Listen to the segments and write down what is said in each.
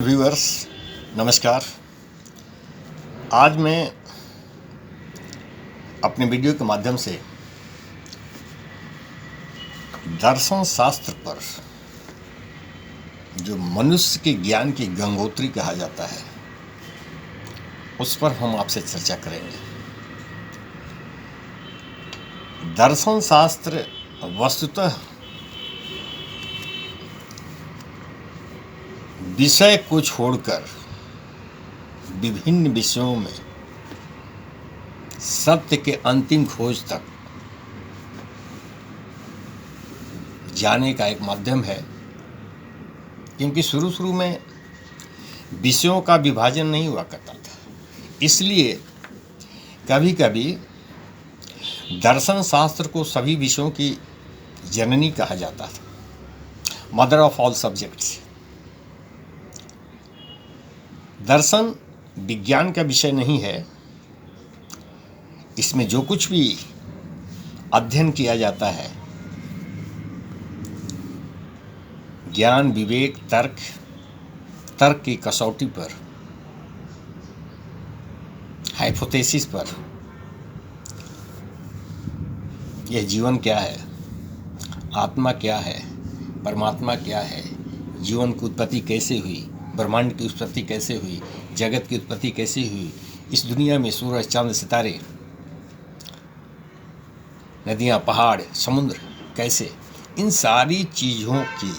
Viewers, नमस्कार। आज मैं अपने वीडियो के माध्यम से दर्शन शास्त्र पर जो मनुष्य के ज्ञान की गंगोत्री कहा जाता है उस पर हम आपसे चर्चा करेंगे। दर्शन शास्त्र वस्तुतः विषय को छोड़कर विभिन्न विषयों में सत्य के अंतिम खोज तक जाने का एक माध्यम है, क्योंकि शुरू में विषयों का विभाजन नहीं हुआ करता था। इसलिए कभी कभी दर्शन शास्त्र को सभी विषयों की जननी कहा जाता था, मदर ऑफ ऑल सब्जेक्ट्स। दर्शन विज्ञान का विषय नहीं है। इसमें जो कुछ भी अध्ययन किया जाता है, ज्ञान, विवेक, तर्क की कसौटी पर, हाइपोथेसिस पर, यह जीवन क्या है, आत्मा क्या है, परमात्मा क्या है, जीवन की उत्पत्ति कैसे हुई, ब्रह्मांड की उत्पत्ति कैसे हुई, जगत की उत्पत्ति कैसे हुई, इस दुनिया में सूरज, चांद, सितारे, नदियाँ, पहाड़, समुद्र कैसे, इन सारी चीज़ों की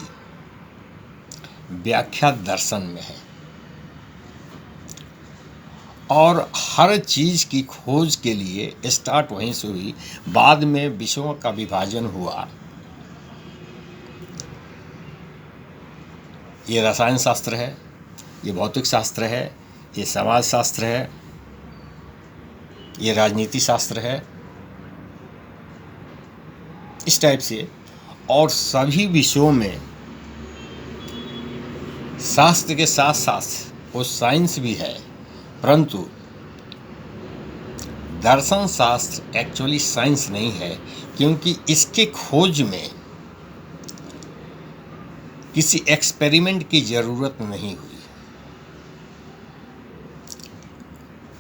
व्याख्या दर्शन में है। और हर चीज़ की खोज के लिए स्टार्ट वहीं से हुई, बाद में विषयों का विभाजन हुआ। ये रसायन शास्त्र है, ये भौतिक शास्त्र है, ये समाज शास्त्र है, ये राजनीति शास्त्र है, इस टाइप से। और सभी विषयों में शास्त्र के साथ साथ वो साइंस भी है, परंतु दर्शन शास्त्र एक्चुअली साइंस नहीं है, क्योंकि इसके खोज में किसी एक्सपेरिमेंट की ज़रूरत नहीं हुई।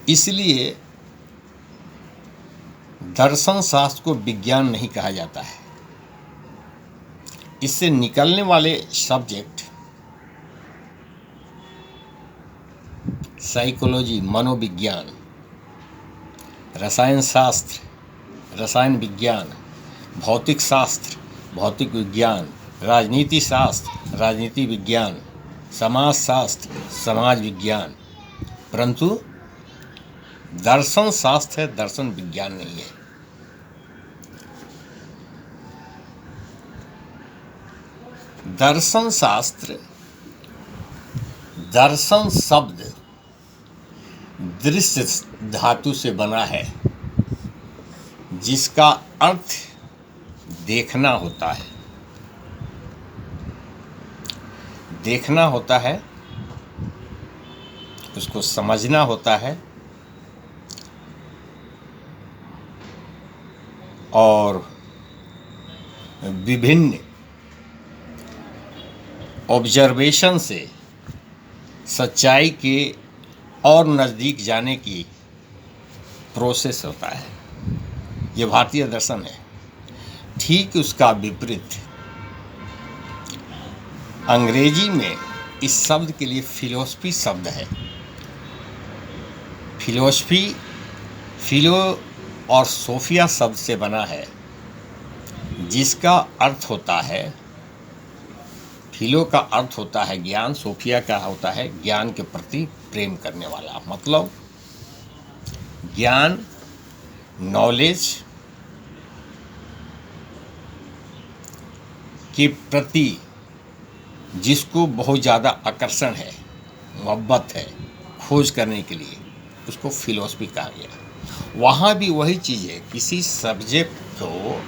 इसलिए दर्शन शास्त्र को विज्ञान नहीं कहा जाता है। इससे निकलने वाले सब्जेक्ट साइकोलॉजी, मनोविज्ञान, रसायन शास्त्र, रसायन विज्ञान, भौतिक शास्त्र, भौतिक विज्ञान, राजनीति शास्त्र, राजनीति विज्ञान, समाज शास्त्र, समाज विज्ञान, परंतु दर्शन शास्त्र है, दर्शन विज्ञान नहीं है। दर्शन शास्त्र, दर्शन शब्द दृश्य धातु से बना है, जिसका अर्थ देखना होता है। देखना होता है, उसको समझना होता है, और विभिन्न ऑब्जर्वेशन से सच्चाई के और नज़दीक जाने की प्रोसेस होता है। ये भारतीय दर्शन है। ठीक उसका विपरीत अंग्रेजी में इस शब्द के लिए फिलोसफी शब्द है। फिलोसफी, फिलो और सोफिया शब्द से बना है, जिसका अर्थ होता है, फिलो का अर्थ होता है ज्ञान, सोफिया का होता है ज्ञान के प्रति प्रेम करने वाला। मतलब ज्ञान, नॉलेज के प्रति जिसको बहुत ज़्यादा आकर्षण है, मोहब्बत है, खोज करने के लिए, उसको फिलोसफी कहा गया। वहाँ भी वही चीज़ है, किसी सब्जेक्ट को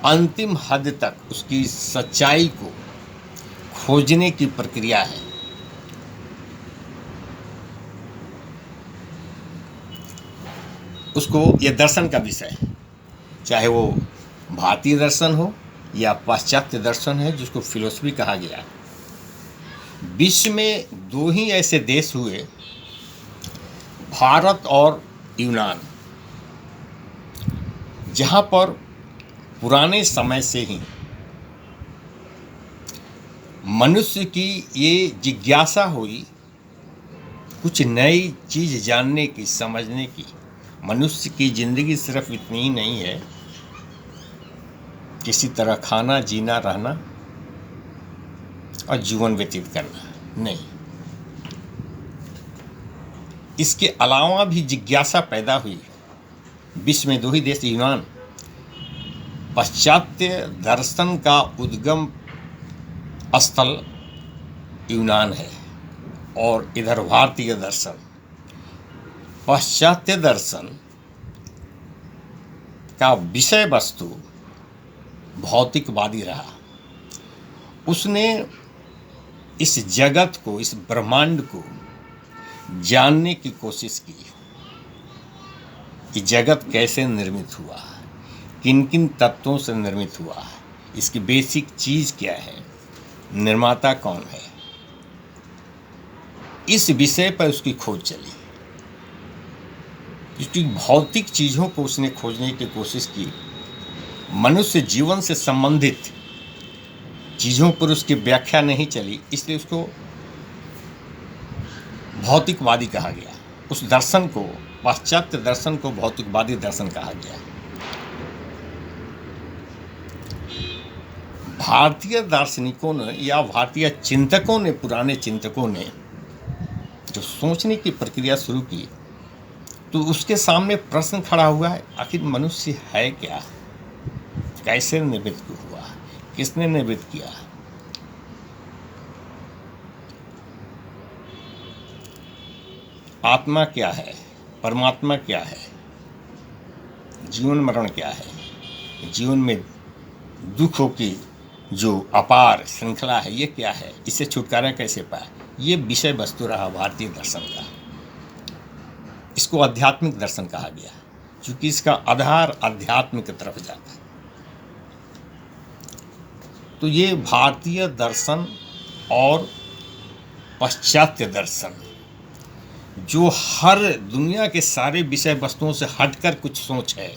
अंतिम हद तक उसकी सच्चाई को खोजने की प्रक्रिया है। उसको ये दर्शन का विषय है, चाहे वो भारतीय दर्शन हो या पाश्चात्य दर्शन है, जिसको फिलोसफी कहा गया। विश्व में दो ही ऐसे देश हुए, भारत और यूनान, जहाँ पर पुराने समय से ही मनुष्य की ये जिज्ञासा हुई कुछ नई चीज़ जानने की, समझने की। मनुष्य की ज़िंदगी सिर्फ इतनी ही नहीं है, किसी तरह खाना, जीना, रहना और जीवन व्यतीत करना नहीं। इसके अलावा भी जिज्ञासा पैदा हुई। विश्व में दो ही देश, यूनान, पाश्चात्य दर्शन का उद्गम स्थल यूनान है, और इधर भारतीय दर्शन। पाश्चात्य दर्शन का विषय वस्तु भौतिकवादी रहा। उसने इस जगत को, इस ब्रह्मांड को जानने की कोशिश की कि जगत कैसे निर्मित हुआ, किन किन तत्वों से निर्मित हुआ, इसकी बेसिक चीज़ क्या है, निर्माता कौन है। इस विषय पर उसकी खोज चली, क्योंकि भौतिक चीज़ों को उसने खोजने की कोशिश की। मनुष्य जीवन से संबंधित चीज़ों पर उसकी व्याख्या नहीं चली, इसलिए उसको भौतिकवादी कहा गया। उस दर्शन को, पाश्चात्य दर्शन को भौतिकवादी दर्शन कहा गया। भारतीय दार्शनिकों ने या भारतीय चिंतकों ने, पुराने चिंतकों ने जो सोचने की प्रक्रिया शुरू की, तो उसके सामने प्रश्न खड़ा हुआ है, आखिर मनुष्य है क्या, कैसे निर्मित हुआ, किसने निर्मित किया। आत्मा क्या है, परमात्मा क्या है, जीवन मरण क्या है, जीवन में दुखों की जो अपार श्रृंखला है ये क्या है, इससे छुटकारा कैसे पाए, ये विषय वस्तु रहा भारतीय दर्शन का। इसको आध्यात्मिक दर्शन कहा गया, क्योंकि इसका आधार अध्यात्म की तरफ जाता है। तो ये भारतीय दर्शन और पाश्चात्य दर्शन, जो हर दुनिया के सारे विषय वस्तुओं से हटकर कुछ सोच है,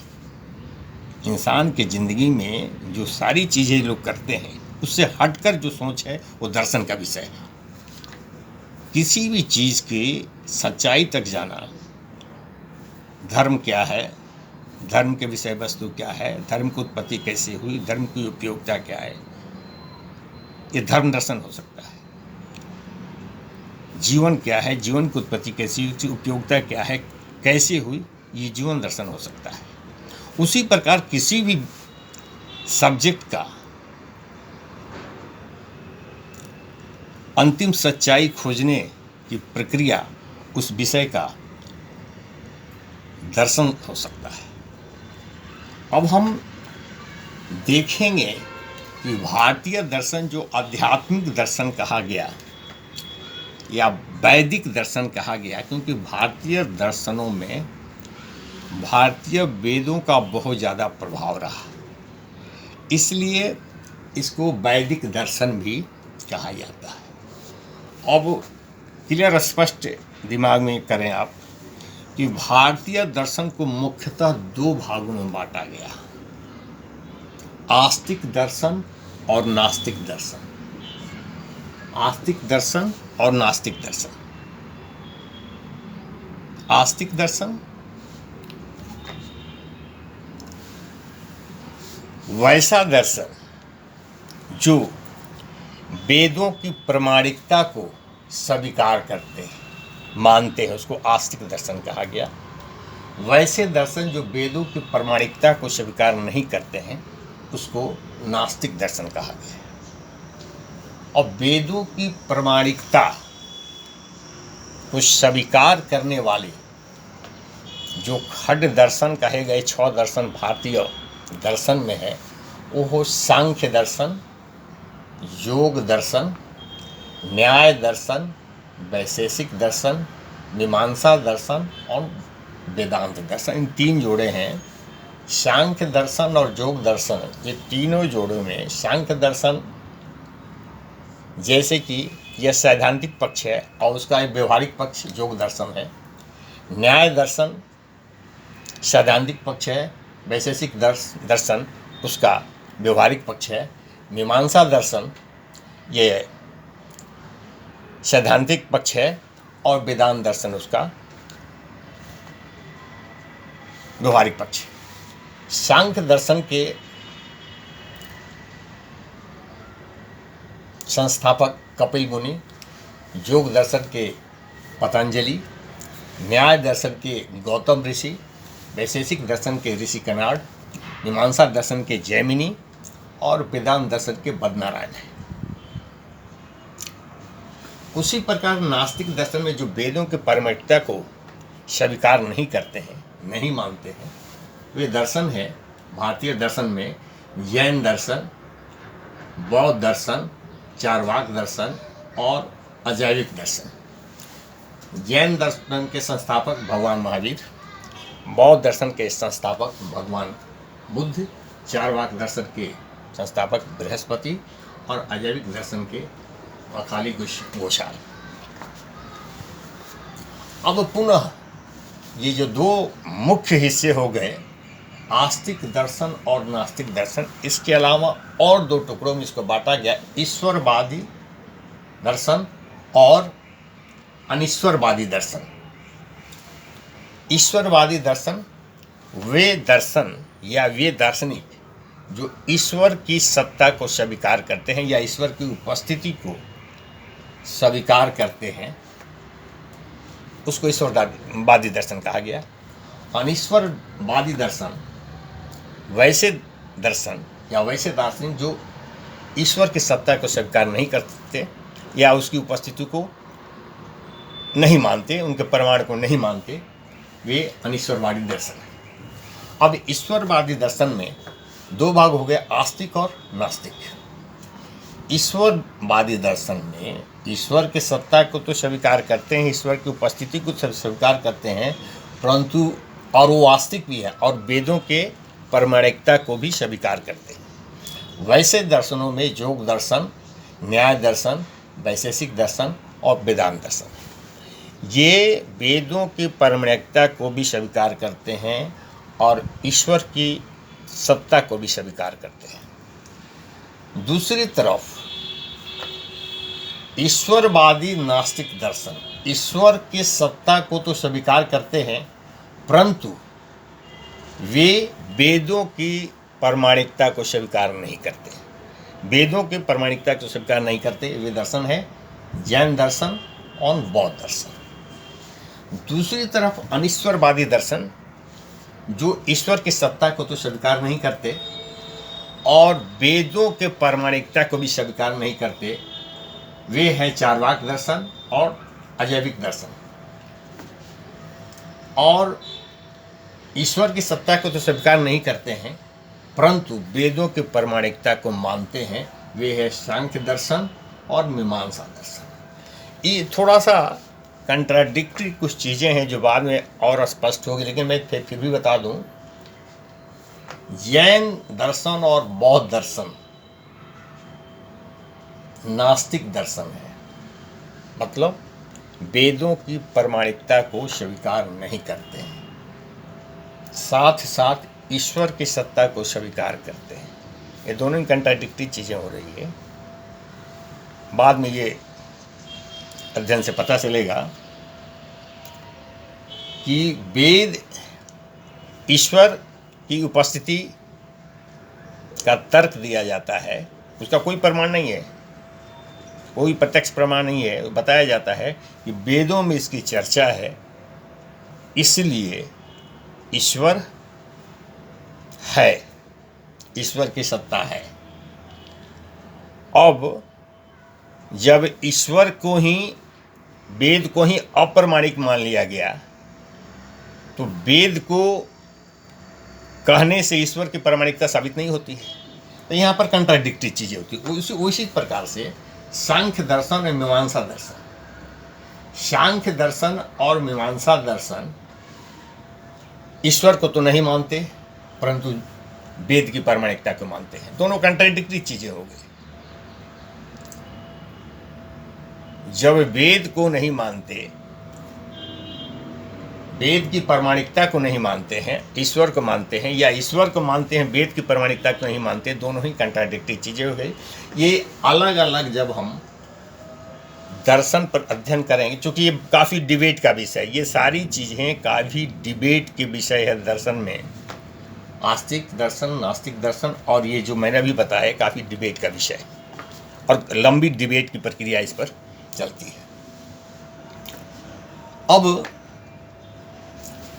इंसान के ज़िंदगी में जो सारी चीज़ें लोग करते हैं उससे हटकर जो सोच है वो दर्शन का विषय है। किसी भी चीज़ की सच्चाई तक जाना, धर्म क्या है, धर्म के विषय वस्तु क्या है, धर्म की उत्पत्ति कैसे हुई, धर्म की उपयोगिता क्या है, ये धर्म दर्शन हो सकता है। जीवन क्या है, जीवन की उत्पत्ति कैसी हुई, उपयोगिता क्या है, कैसे हुई, ये जीवन दर्शन हो सकता है। उसी प्रकार किसी भी सब्जेक्ट का अंतिम सच्चाई खोजने की प्रक्रिया, उस विषय का दर्शन हो सकता है। अब हम देखेंगे कि भारतीय दर्शन जो आध्यात्मिक दर्शन कहा गया या वैदिक दर्शन कहा गया, क्योंकि भारतीय दर्शनों में भारतीय वेदों का बहुत ज़्यादा प्रभाव रहा, इसलिए इसको वैदिक दर्शन भी कहा जाता है। अब क्लियर स्पष्ट दिमाग में करें आप कि भारतीय दर्शन को मुख्यतः दो भागों में बांटा गया, आस्तिक दर्शन और नास्तिक दर्शन। आस्तिक दर्शन और नास्तिक दर्शन। आस्तिक दर्शन वैसा दर्शन जो वेदों की प्रामाणिकता को स्वीकार करते हैं, मानते हैं, उसको आस्तिक दर्शन कहा गया। वैसे दर्शन जो वेदों की प्रामाणिकता को स्वीकार नहीं करते हैं, उसको नास्तिक दर्शन कहा गया। और वेदों की प्रामाणिकता को स्वीकार करने वाले जो खड दर्शन कहे गए 6 दर्शन भारतीय दर्शन में है, वो हो सांख्य दर्शन, योग दर्शन, न्याय दर्शन, वैशेषिक दर्शन, मीमांसा दर्शन और वेदांत दर्शन। इन 3 जोड़े हैं। सांख्य दर्शन और योग दर्शन, ये तीनों जोड़ों में सांख्य दर्शन जैसे कि यह सैद्धांतिक पक्ष है और उसका एक व्यवहारिक पक्ष योग दर्शन है। न्याय दर्शन सैद्धांतिक पक्ष है, वैशेषिक दर्शन उसका व्यवहारिक पक्ष है। मीमांसा दर्शन ये सैद्धांतिक पक्ष है और वेदांत दर्शन उसका व्यवहारिक पक्ष। सांख्य दर्शन के संस्थापक कपिल मुनि, योग दर्शन के पतंजलि, न्याय दर्शन के गौतम ऋषि, वैशेषिक दर्शन के ऋषि कनाड, मीमांसा दर्शन के जैमिनी और वेदांत दर्शन के बद्रीनारायण है। उसी प्रकार नास्तिक दर्शन में जो वेदों के पारमार्थिकता को स्वीकार नहीं करते हैं, नहीं मानते हैं, वे दर्शन है भारतीय दर्शन में जैन दर्शन, बौद्ध दर्शन, चार्वाक दर्शन और अजैविक दर्शन। जैन दर्शन के संस्थापक भगवान महावीर, बौद्ध दर्शन के संस्थापक भगवान बुद्ध, चार्वाक दर्शन के संस्थापक बृहस्पति और अजैविक दर्शन के अकाली घोषाल। अब पुनः ये जो दो मुख्य हिस्से हो गए, आस्तिक दर्शन और नास्तिक दर्शन, इसके अलावा और दो टुकड़ों में इसको बांटा गया, ईश्वरवादी दर्शन और अनीश्वरवादी दर्शन। ईश्वरवादी दर्शन वे दर्शन या वे दार्शनिक जो ईश्वर की सत्ता को स्वीकार करते हैं या ईश्वर की उपस्थिति को स्वीकार करते हैं, उसको ईश्वरवादी दर्शन कहा गया। अनीश्वरवादी दर्शन वैसे दर्शन या वैसे दार्शनिक जो ईश्वर की सत्ता को स्वीकार नहीं करते या उसकी उपस्थिति को नहीं मानते, उनके प्रमाण को नहीं मानते, वे अनीश्वरवादी दर्शन है। अब ईश्वरवादी दर्शन में दो भाग हो गए, आस्तिक और नास्तिक। ईश्वरवादी दर्शन में ईश्वर की सत्ता को तो स्वीकार करते हैं, ईश्वर की उपस्थिति को स्वीकार करते हैं, परंतु और वो आस्तिक भी है और वेदों के प्रामाणिकता को भी स्वीकार करते हैं। वैसे दर्शनों में योग दर्शन, न्याय दर्शन, वैशेषिक दर्शन और वेदांत दर्शन, ये वेदों की प्रामाणिकता को भी स्वीकार करते हैं और ईश्वर की सत्ता को भी स्वीकार करते हैं। दूसरी तरफ ईश्वरवादी नास्तिक दर्शन ईश्वर की सत्ता को तो स्वीकार करते हैं, परंतु वे वेदों की प्रामाणिकता को स्वीकार नहीं करते। वेदों की प्रामाणिकता को स्वीकार नहीं करते, वे दर्शन है जैन दर्शन और बौद्ध दर्शन। दूसरी तरफ अनीश्वरवादी दर्शन जो ईश्वर की सत्ता को तो स्वीकार नहीं करते और वेदों के प्रामाणिकता को भी स्वीकार नहीं करते, वे हैं चार्वाक दर्शन और अजैविक दर्शन। और ईश्वर की सत्ता को तो स्वीकार नहीं करते हैं, परंतु वेदों की प्रामाणिकता को मानते हैं, वे है सांख्य दर्शन और मीमांसा दर्शन। ये थोड़ा सा कंट्राडिक्टरी कुछ चीज़ें हैं जो बाद में और स्पष्ट होगी, लेकिन मैं फिर भी बता दूं, जैन दर्शन और बौद्ध दर्शन नास्तिक दर्शन है, मतलब वेदों की प्रामाणिकता को स्वीकार नहीं करते हैं, साथ साथ ईश्वर की सत्ता को स्वीकार करते हैं। ये दोनों ही कंट्राडिक्टरी चीज़ें हो रही है। बाद में ये अध्ययन से पता चलेगा कि वेद ईश्वर की उपस्थिति का तर्क दिया जाता है, उसका कोई प्रमाण नहीं है, कोई प्रत्यक्ष प्रमाण नहीं है। बताया जाता है कि वेदों में इसकी चर्चा है, इसलिए ईश्वर है, ईश्वर की सत्ता है। अब जब ईश्वर को ही, वेद को ही अप्रमाणिक मान लिया गया, तो वेद को कहने से ईश्वर की प्रामाणिकता साबित नहीं होती है। तो यहाँ पर कंट्राडिक्टरी चीज़ें होती है। उसी प्रकार से सांख्य दर्शन और मीमांसा दर्शन, सांख्य दर्शन और मीमांसा दर्शन ईश्वर को तो नहीं मानते, परंतु वेद की प्रामाणिकता को मानते हैं। दोनों कंट्राडिक्टरी चीज़ें हो गई। जब वेद को नहीं मानते, वेद की प्रामाणिकता को नहीं मानते हैं, ईश्वर को मानते हैं, या ईश्वर को मानते हैं वेद की प्रामाणिकता को नहीं मानते, दोनों ही कंट्राडिक्टरी चीज़ें हो गई। ये अलग अलग जब हम दर्शन पर अध्ययन करेंगे, क्योंकि ये काफ़ी डिबेट का विषय, ये सारी चीज़ें काफ़ी डिबेट के विषय है दर्शन में। आस्तिक दर्शन, नास्तिक दर्शन, और ये जो मैंने अभी बताया काफ़ी डिबेट का विषय, और लंबी डिबेट की प्रक्रिया इस पर चलती है। अब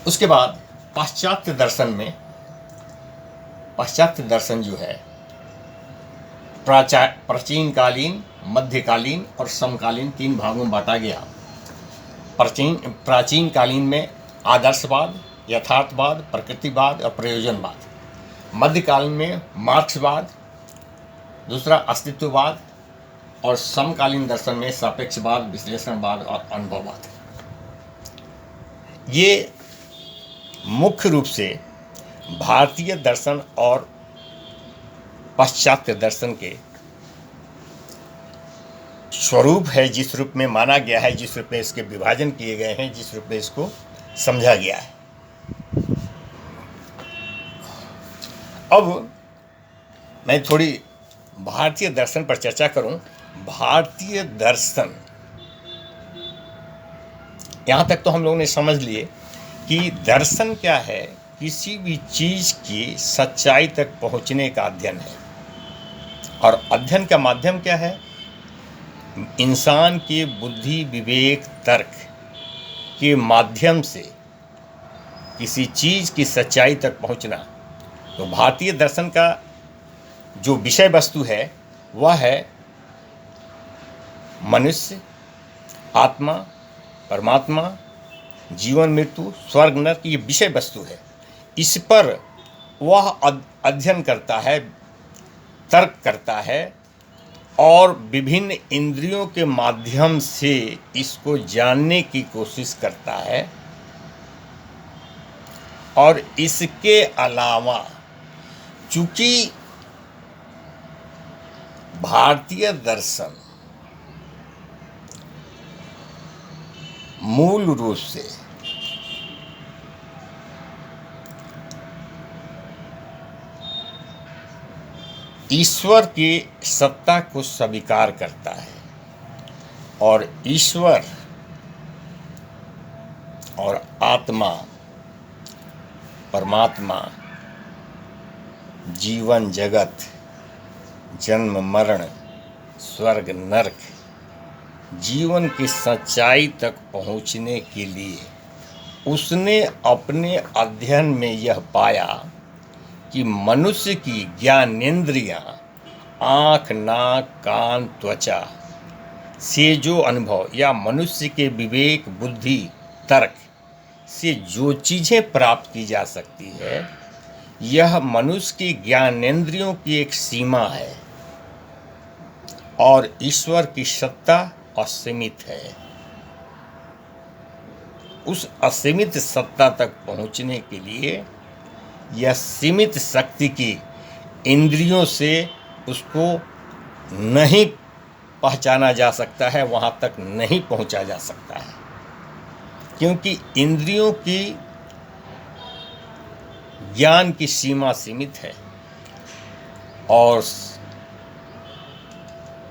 उसके बाद पाश्चात्य दर्शन में, पाश्चात्य दर्शन जो है प्राचीन कालीन, मध्यकालीन और समकालीन 3 भागों में बांटा गया। प्राचीन कालीन में आदर्शवाद, यथार्थवाद, प्रकृतिवाद और प्रयोजनवाद। मध्यकालीन में मार्क्सवाद, दूसरा अस्तित्ववाद, और समकालीन दर्शन में सापेक्षवाद, विश्लेषणवाद और अनुभववाद। ये मुख्य रूप से भारतीय दर्शन और पाश्चात्य दर्शन के स्वरूप है, जिस रूप में माना गया है, जिस रूप में इसके विभाजन किए गए हैं, जिस रूप में इसको समझा गया है। अब मैं थोड़ी भारतीय दर्शन पर चर्चा करूं। भारतीय दर्शन, यहाँ तक तो हम लोगों ने समझ लिए कि दर्शन क्या है, किसी भी चीज़ की सच्चाई तक पहुँचने का अध्ययन है। और अध्ययन का माध्यम क्या है? इंसान के बुद्धि, विवेक, तर्क के माध्यम से किसी चीज़ की सच्चाई तक पहुँचना। तो भारतीय दर्शन का जो विषय वस्तु है वह है मनुष्य, आत्मा, परमात्मा, जीवन मृत्यु, स्वर्ग नरक, ये विषय वस्तु है। इस पर वह अध्ययन करता है, तर्क करता है, और विभिन्न इंद्रियों के माध्यम से इसको जानने की कोशिश करता है। और इसके अलावा चूंकि भारतीय दर्शन मूल रूप से ईश्वर की सत्ता को स्वीकार करता है, और ईश्वर और आत्मा, परमात्मा, जीवन जगत, जन्म मरण, स्वर्ग नरक, जीवन की सच्चाई तक पहुंचने के लिए उसने अपने अध्ययन में यह पाया कि मनुष्य की ज्ञानेंद्रियां आँख, नाक, कान, त्वचा से जो अनुभव, या मनुष्य के विवेक, बुद्धि, तर्क से जो चीज़ें प्राप्त की जा सकती है, यह मनुष्य की ज्ञानेंद्रियों की एक सीमा है, और ईश्वर की सत्ता असीमित है। उस असीमित सत्ता तक पहुंचने के लिए यह सीमित शक्ति की इंद्रियों से उसको नहीं पहचाना जा सकता है, वहाँ तक नहीं पहुँचा जा सकता है, क्योंकि इंद्रियों की ज्ञान की सीमा सीमित है और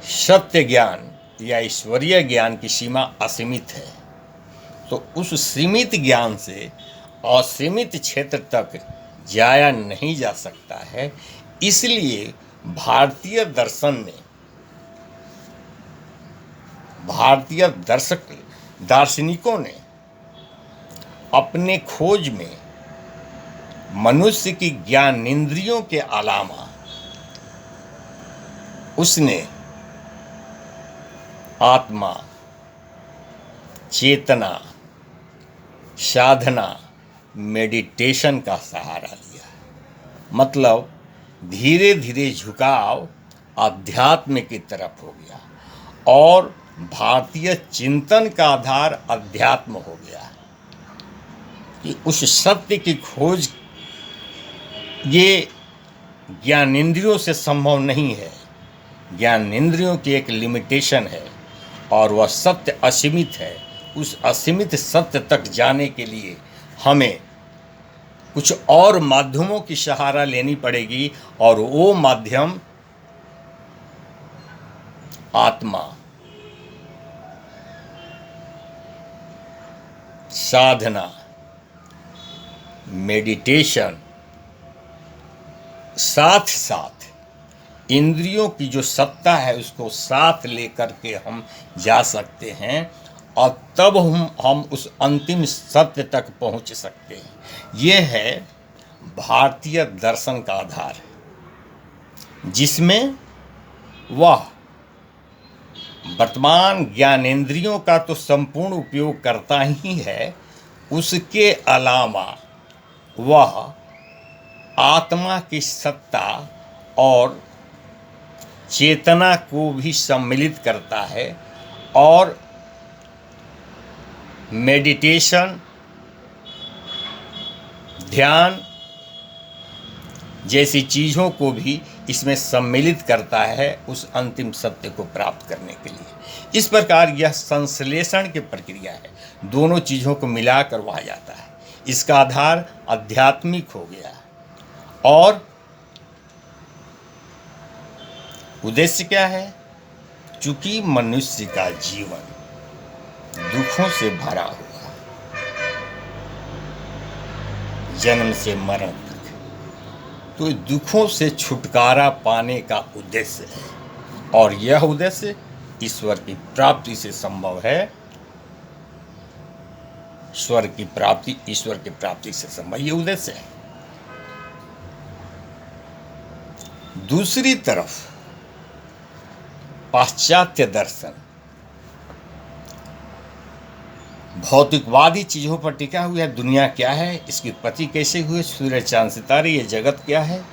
सत्य ज्ञान या ईश्वरीय ज्ञान की सीमा असीमित है। तो उस सीमित ज्ञान से असीमित क्षेत्र तक जाया नहीं जा सकता है। इसलिए भारतीय दर्शन ने, भारतीय दार्शनिकों ने अपने खोज में मनुष्य की ज्ञानेंद्रियों के अलावा उसने आत्मा, चेतना, साधना, मेडिटेशन का सहारा लिया। मतलब धीरे धीरे झुकाव अध्यात्म की तरफ हो गया, और भारतीय चिंतन का आधार अध्यात्म हो गया कि उस सत्य की खोज ये ज्ञानेंद्रियों से संभव नहीं है। ज्ञानेंद्रियों की एक लिमिटेशन है, और वह सत्य असीमित है। उस असीमित सत्य तक जाने के लिए हमें कुछ और माध्यमों की सहारा लेनी पड़ेगी, और वो माध्यम आत्मा, साधना, मेडिटेशन, साथ साथ इंद्रियों की जो सत्ता है उसको साथ लेकर के हम जा सकते हैं, और तब हम उस अंतिम सत्य तक पहुंच सकते हैं। ये है भारतीय दर्शन का आधार, जिसमें वह वर्तमान ज्ञानेंद्रियों का तो संपूर्ण उपयोग करता ही है, उसके अलावा वह आत्मा की सत्ता और चेतना को भी सम्मिलित करता है, और मेडिटेशन, ध्यान जैसी चीज़ों को भी इसमें सम्मिलित करता है उस अंतिम सत्य को प्राप्त करने के लिए। इस प्रकार यह संश्लेषण की प्रक्रिया है, दोनों चीज़ों को मिलाकर वहाँ जाता है। इसका आधार आध्यात्मिक हो गया, और उद्देश्य क्या है? चूंकि मनुष्य का जीवन दुखों से भरा हुआ, जन्म से मरण तक, तो दुखों से छुटकारा पाने का उद्देश्य है, और यह उद्देश्य ईश्वर की प्राप्ति से संभव है। स्वर्ग की प्राप्ति ईश्वर की प्राप्ति से संभव, ये उद्देश्य है। दूसरी तरफ पाश्चात्य दर्शन भौतिकवादी चीज़ों पर टिका हुआ है। दुनिया क्या है, इसकी उत्पत्ति कैसे हुई, सूर्य चांद सितारे, ये जगत क्या है,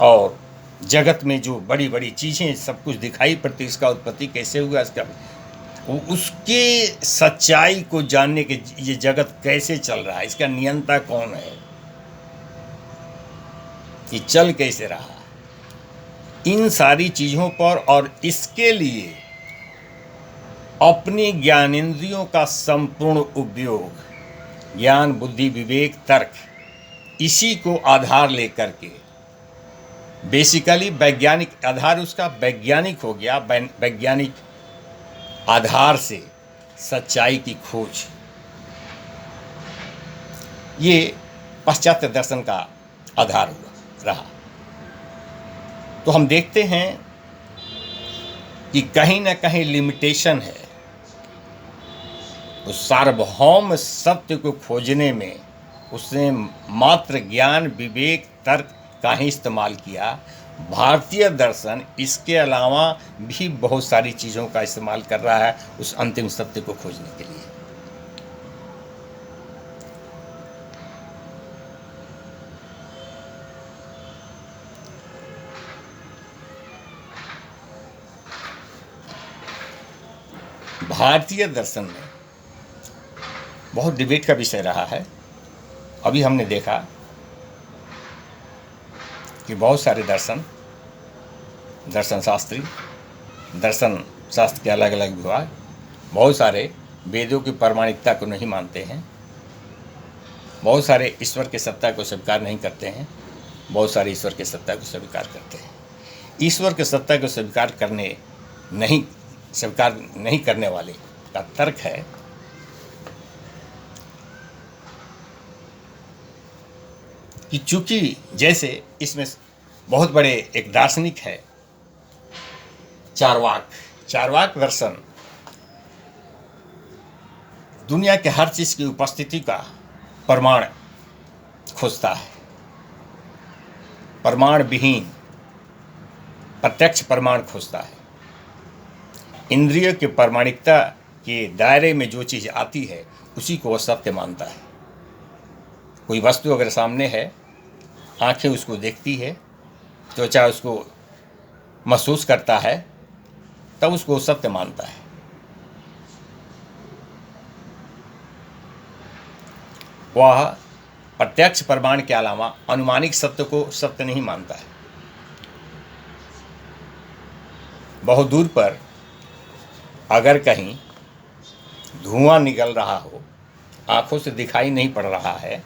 और जगत में जो बड़ी बड़ी चीज़ें सब कुछ दिखाई पड़ती, इसका उत्पत्ति कैसे हुआ, इसका उसके सच्चाई को जानने के, ये जगत कैसे चल रहा है, इसका नियंता कौन है, कि चल कैसे रहा, इन सारी चीज़ों पर, और इसके लिए अपनी ज्ञानेंद्रियों का संपूर्ण उपयोग, ज्ञान, बुद्धि, विवेक, तर्क, इसी को आधार लेकर के, बेसिकली वैज्ञानिक आधार उसका वैज्ञानिक हो गया, वैज्ञानिक आधार से सच्चाई की खोज, ये पाश्चात्य दर्शन का आधार हुआ रहा। तो हम देखते हैं कि कहीं ना कहीं लिमिटेशन है उस सार्वभौम सत्य को खोजने में। उसने मात्र ज्ञान, विवेक, तर्क का ही इस्तेमाल किया। भारतीय दर्शन इसके अलावा भी बहुत सारी चीज़ों का इस्तेमाल कर रहा है उस अंतिम सत्य को खोजने के लिए। भारतीय दर्शन में बहुत डिबेट का विषय रहा है। अभी हमने देखा कि बहुत सारे दर्शन शास्त्री, दर्शन शास्त्र के अलग अलग विभाग, बहुत सारे वेदों की प्रामाणिकता को नहीं मानते हैं, बहुत सारे ईश्वर के सत्ता को स्वीकार नहीं करते हैं, बहुत सारे ईश्वर के सत्ता को स्वीकार करते हैं। ईश्वर के सत्ता को स्वीकार नहीं करने वाले का तर्क है कि चूंकि जैसे इसमें बहुत बड़े एक दार्शनिक है चार्वाक दर्शन दुनिया के हर चीज की उपस्थिति का प्रमाण खोजता है, प्रमाण विहीन प्रत्यक्ष प्रमाण खोजता है। इंद्रिय के प्रामाणिकता के दायरे में जो चीज़ आती है उसी को वह सत्य मानता है। कोई वस्तु अगर सामने है, आंखें उसको देखती है, त्वचा उसको महसूस करता है, तब उसको सत्य मानता है। वह प्रत्यक्ष प्रमाण के अलावा अनुमानिक सत्य को सत्य नहीं मानता है। बहुत दूर पर अगर कहीं धुआं निकल रहा हो, आंखों से दिखाई नहीं पड़ रहा है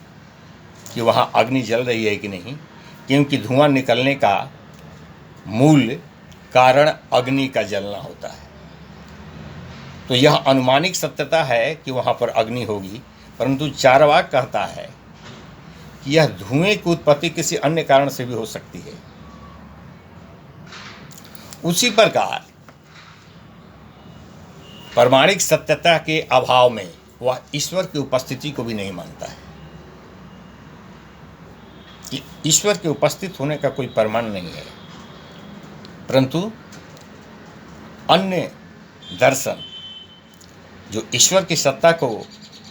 कि वहाँ अग्नि जल रही है कि नहीं, क्योंकि धुआं निकलने का मूल कारण अग्नि का जलना होता है। तो यह अनुमानिक सत्यता है कि वहाँ पर अग्नि होगी, परंतु चारवाक कहता है कि यह धुएं की उत्पत्ति किसी अन्य कारण से भी हो सकती है। उसी प्रकार प्रामाणिक सत्यता के अभाव में वह ईश्वर की उपस्थिति को भी नहीं मानता है कि ईश्वर के उपस्थित होने का कोई प्रमाण नहीं है। परंतु अन्य दर्शन जो ईश्वर की सत्ता को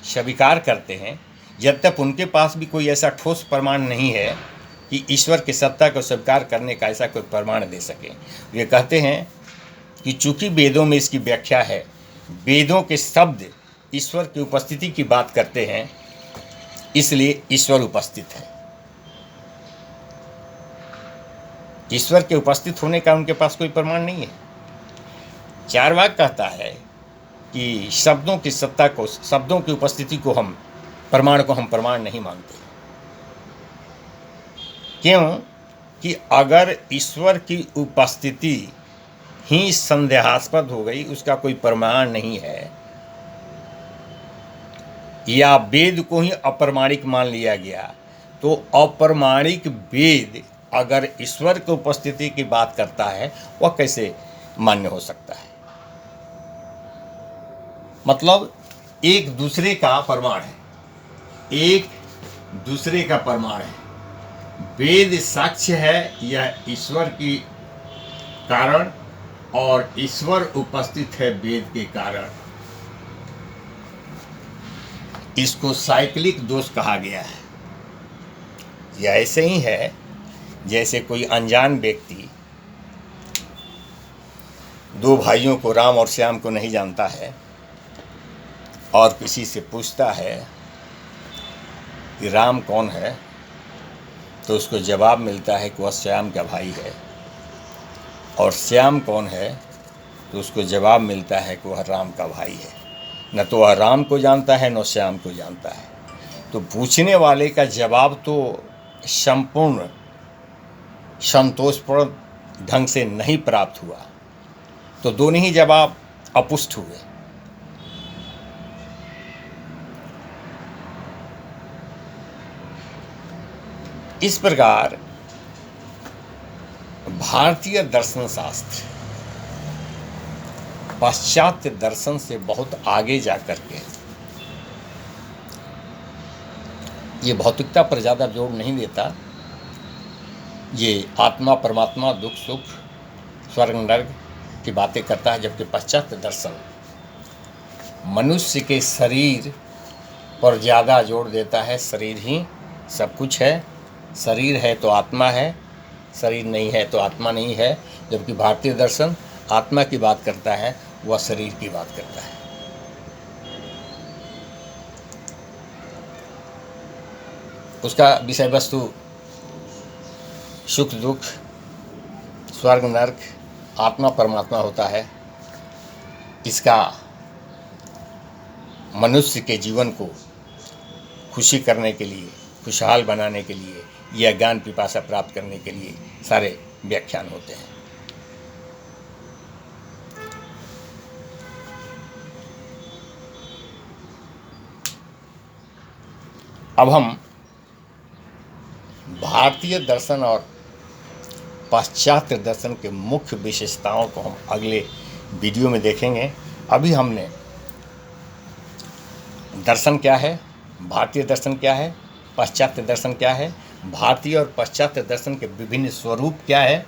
स्वीकार करते हैं, जब तक उनके पास भी कोई ऐसा ठोस प्रमाण नहीं है कि ईश्वर की सत्ता को स्वीकार करने का ऐसा कोई प्रमाण दे सके, वे कहते हैं कि चूंकि वेदों में इसकी व्याख्या है, वेदों के शब्द ईश्वर की उपस्थिति की बात करते हैं, इसलिए ईश्वर उपस्थित है। ईश्वर के उपस्थित होने का उनके पास कोई प्रमाण नहीं है। चारवाक कहता है कि शब्दों की सत्ता को, शब्दों की उपस्थिति को हम प्रमाण नहीं मानते। क्यों कि अगर ईश्वर की उपस्थिति ही संदेहास्पद हो गई, उसका कोई प्रमाण नहीं है, या वेद को ही अप्रमाणिक मान लिया गया, तो अप्रमाणिक वेद अगर ईश्वर की उपस्थिति की बात करता है, वह कैसे मान्य हो सकता है? मतलब एक दूसरे का प्रमाण है, एक दूसरे का प्रमाण है। वेद साक्ष्य है यह ईश्वर की कारण, और ईश्वर उपस्थित है वेद के कारण। इसको साइक्लिक दोष कहा गया है। यह ऐसे ही है जैसे कोई अनजान व्यक्ति दो भाइयों को, राम और श्याम को नहीं जानता है, और किसी से पूछता है कि राम कौन है, तो उसको जवाब मिलता है कि वह श्याम का भाई है, और श्याम कौन है, तो उसको जवाब मिलता है कि वह राम का भाई है। न तो वह राम को जानता है, न श्याम को जानता है। तो पूछने वाले का जवाब तो संपूर्ण संतोषपूर्ण ढंग से नहीं प्राप्त हुआ, तो दोनों ही जवाब अपुष्ट हुए। इस प्रकार भारतीय दर्शन शास्त्र पाश्चात्य दर्शन से बहुत आगे जाकर के ये भौतिकता पर ज़्यादा जोर नहीं देता। ये आत्मा, परमात्मा, दुख, सुख, स्वर्ग, नर्क की बातें करता है, जबकि पाश्चात्य दर्शन मनुष्य के शरीर पर ज़्यादा जोर देता है। शरीर ही सब कुछ है, शरीर है तो आत्मा है, शरीर नहीं है तो आत्मा नहीं है। जबकि भारतीय दर्शन आत्मा की बात करता है, वह शरीर की बात करता है। उसका विषय वस्तु सुख दुख, स्वर्ग नर्क, आत्मा परमात्मा होता है। इसका मनुष्य के जीवन को खुशी करने के लिए, खुशहाल बनाने के लिए, या ज्ञान पिपासा प्राप्त करने के लिए सारे व्याख्यान होते हैं। अब हम भारतीय दर्शन और पाश्चात्य दर्शन के मुख्य विशेषताओं को हम अगले वीडियो में देखेंगे। अभी हमने दर्शन क्या है, भारतीय दर्शन क्या है, पाश्चात्य दर्शन क्या है, भारतीय और पाश्चात्य दर्शन के विभिन्न स्वरूप क्या है,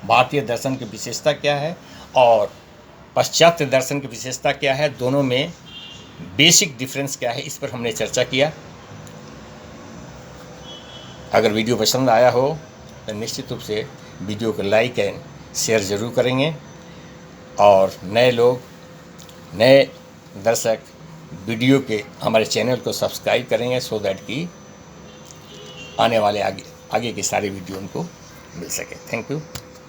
भारतीय दर्शन की विशेषता क्या है और पाश्चात्य दर्शन की विशेषता क्या है, दोनों में बेसिक डिफरेंस क्या है, इस पर हमने चर्चा किया। अगर वीडियो पसंद आया हो तो निश्चित रूप से वीडियो को लाइक एंड शेयर ज़रूर करेंगे, और नए लोग, नए दर्शक वीडियो के हमारे चैनल को सब्सक्राइब करेंगे, सो दैट कि आने वाले आगे की सारी वीडियो उनको मिल सके। Thank you.